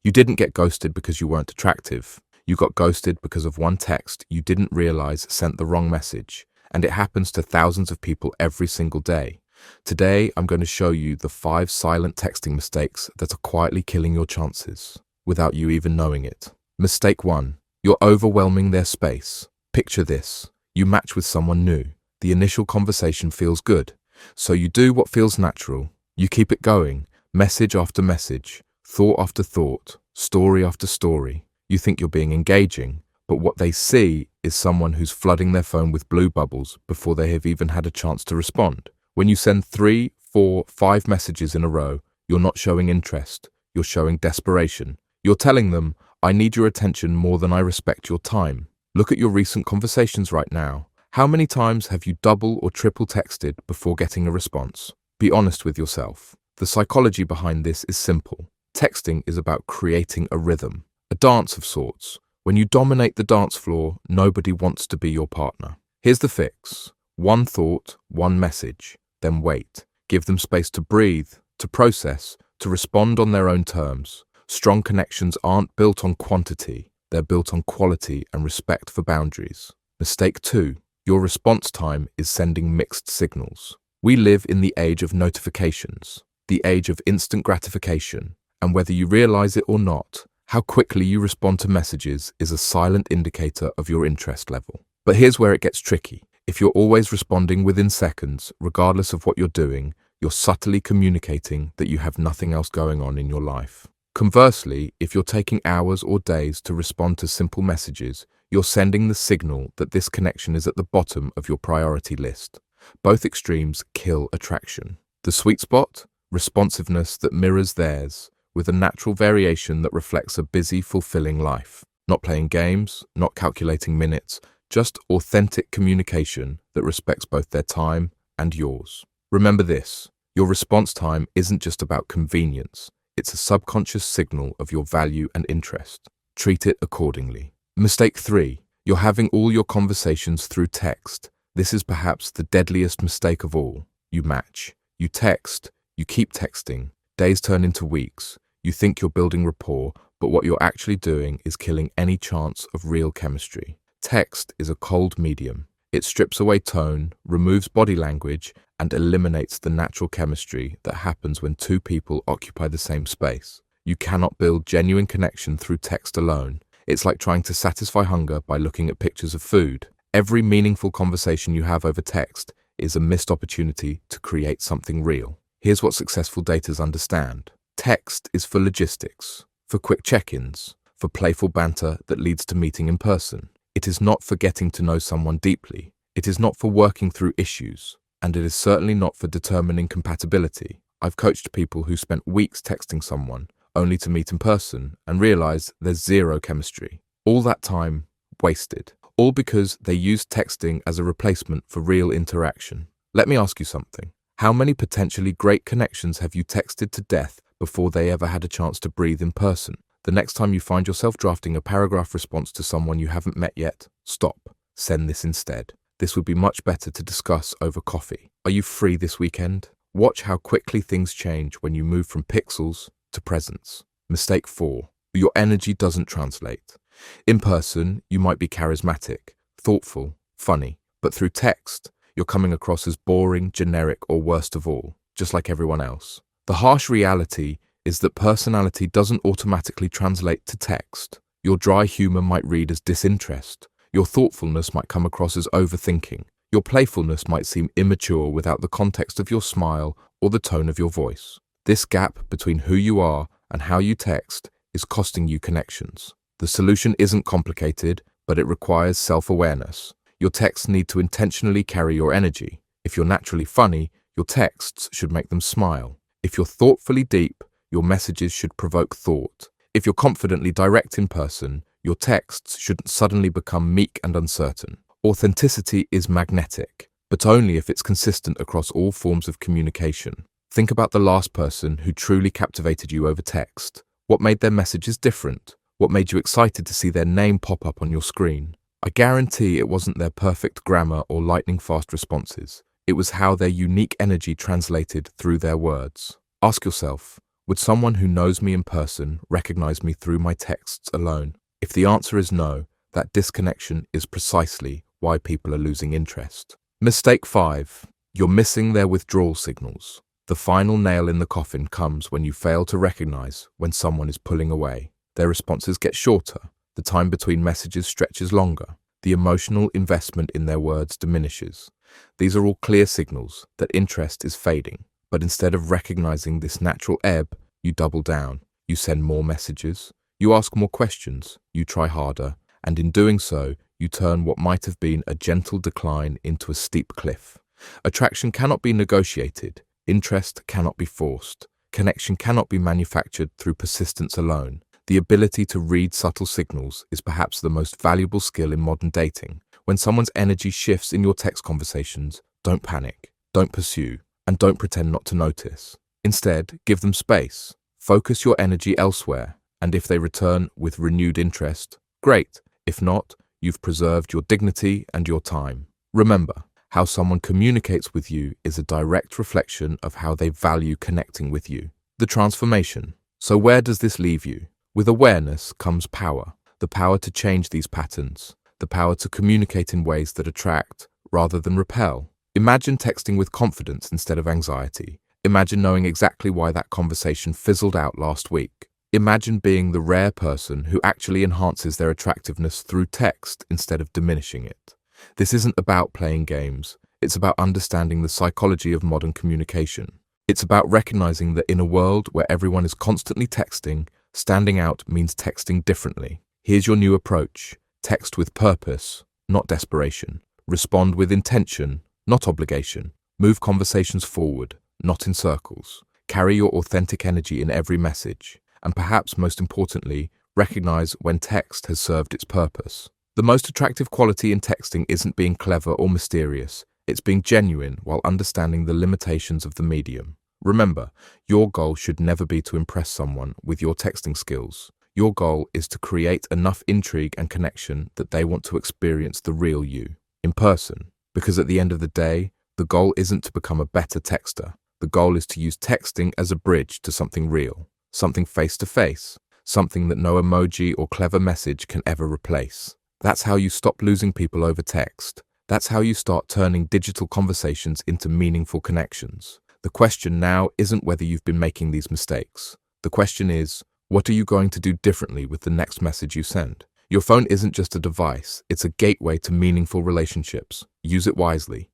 You didn't get ghosted because you weren't attractive. You got ghosted because of one text you didn't realize sent the wrong message, and it happens to thousands of people every single day. Today, I'm going to show you the 5 silent texting mistakes that are quietly killing your chances, without you even knowing it. Mistake 1. You're overwhelming their space. Picture this. You match with someone new. The initial conversation feels good, so you do what feels natural. You keep it going, message after message, thought after thought, story after story. You think you're being engaging, but what they see is someone who's flooding their phone with blue bubbles before they have even had a chance to respond. When you send 3, 4, 5 messages in a row, you're not showing interest, you're showing desperation. You're telling them, I need your attention more than I respect your time. Look at your recent conversations right now. How many times have you double or triple texted before getting a response? Be honest with yourself. The psychology behind this is simple. Texting is about creating a rhythm, a dance of sorts. When you dominate the dance floor, nobody wants to be your partner. Here's the fix. 1 thought, 1 message. Then wait. Give them space to breathe, to process, to respond on their own terms. Strong connections aren't built on quantity. They're built on quality and respect for boundaries. Mistake 2. Your response time is sending mixed signals. We live in the age of notifications, the age of instant gratification, and whether you realize it or not, how quickly you respond to messages is a silent indicator of your interest level. But here's where it gets tricky. If you're always responding within seconds, regardless of what you're doing, you're subtly communicating that you have nothing else going on in your life. Conversely, if you're taking hours or days to respond to simple messages, you're sending the signal that this connection is at the bottom of your priority list. Both extremes kill attraction. The sweet spot? Responsiveness that mirrors theirs, with a natural variation that reflects a busy, fulfilling life. Not playing games, not calculating minutes, just authentic communication that respects both their time and yours. Remember this, your response time isn't just about convenience. It's a subconscious signal of your value and interest. Treat it accordingly. Mistake 3. You're having all your conversations through text. This is perhaps the deadliest mistake of all. You match. You text. You keep texting. Days turn into weeks. You think you're building rapport, but what you're actually doing is killing any chance of real chemistry. Text is a cold medium. It strips away tone, removes body language, and eliminates the natural chemistry that happens when 2 people occupy the same space. You cannot build genuine connection through text alone. It's like trying to satisfy hunger by looking at pictures of food. Every meaningful conversation you have over text is a missed opportunity to create something real. Here's what successful daters understand. Text is for logistics, for quick check-ins, for playful banter that leads to meeting in person. It is not for getting to know someone deeply. It is not for working through issues. And it is certainly not for determining compatibility. I've coached people who spent weeks texting someone, only to meet in person and realize there's zero chemistry. All that time wasted. All because they used texting as a replacement for real interaction. Let me ask you something. How many potentially great connections have you texted to death before they ever had a chance to breathe in person? The next time you find yourself drafting a paragraph response to someone you haven't met yet, stop. Send this instead. This would be much better to discuss over coffee. Are you free this weekend? Watch how quickly things change when you move from pixels to presence. Mistake 4. Your energy doesn't translate. In person, you might be charismatic, thoughtful, funny, but through text, you're coming across as boring, generic, or worst of all, just like everyone else. The harsh reality is that personality doesn't automatically translate to text. Your dry humor might read as disinterest. Your thoughtfulness might come across as overthinking. Your playfulness might seem immature without the context of your smile or the tone of your voice. This gap between who you are and how you text is costing you connections. The solution isn't complicated, but it requires self-awareness. Your texts need to intentionally carry your energy. If you're naturally funny, your texts should make them smile. If you're thoughtfully deep, your messages should provoke thought. If you're confidently direct in person, your texts shouldn't suddenly become meek and uncertain. Authenticity is magnetic, but only if it's consistent across all forms of communication. Think about the last person who truly captivated you over text. What made their messages different? What made you excited to see their name pop up on your screen? I guarantee it wasn't their perfect grammar or lightning-fast responses. It was how their unique energy translated through their words. Ask yourself, Would someone who knows me in person recognize me through my texts alone? If the answer is no, that disconnection is precisely why people are losing interest. Mistake 5. You're missing their withdrawal signals. The final nail in the coffin comes when you fail to recognize when someone is pulling away. Their responses get shorter, the time between messages stretches longer, the emotional investment in their words diminishes. These are all clear signals that interest is fading. But instead of recognizing this natural ebb, you double down. You send more messages, you ask more questions, you try harder, and in doing so, you turn what might have been a gentle decline into a steep cliff. Attraction cannot be negotiated. Interest cannot be forced. Connection cannot be manufactured through persistence alone. The ability to read subtle signals is perhaps the most valuable skill in modern dating. When someone's energy shifts in your text conversations, don't panic, don't pursue, and don't pretend not to notice. Instead, give them space. Focus your energy elsewhere, and if they return with renewed interest, great. If not, you've preserved your dignity and your time. Remember, how someone communicates with you is a direct reflection of how they value connecting with you. The transformation. So where does this leave you? With awareness comes power. The power to change these patterns. The power to communicate in ways that attract rather than repel. Imagine texting with confidence instead of anxiety. Imagine knowing exactly why that conversation fizzled out last week. Imagine being the rare person who actually enhances their attractiveness through text instead of diminishing it. This isn't about playing games. It's about understanding the psychology of modern communication. It's about recognizing that in a world where everyone is constantly texting, standing out means texting differently. Here's your new approach. Text with purpose, not desperation. Respond with intention, not obligation. Move conversations forward, not in circles. Carry your authentic energy in every message. And perhaps most importantly, recognize when text has served its purpose. The most attractive quality in texting isn't being clever or mysterious. It's being genuine while understanding the limitations of the medium. Remember, your goal should never be to impress someone with your texting skills. Your goal is to create enough intrigue and connection that they want to experience the real you, in person. Because at the end of the day, the goal isn't to become a better texter. The goal is to use texting as a bridge to something real, something face-to-face, something that no emoji or clever message can ever replace. That's how you stop losing people over text. That's how you start turning digital conversations into meaningful connections. The question now isn't whether you've been making these mistakes. The question is, what are you going to do differently with the next message you send? Your phone isn't just a device, it's a gateway to meaningful relationships. Use it wisely.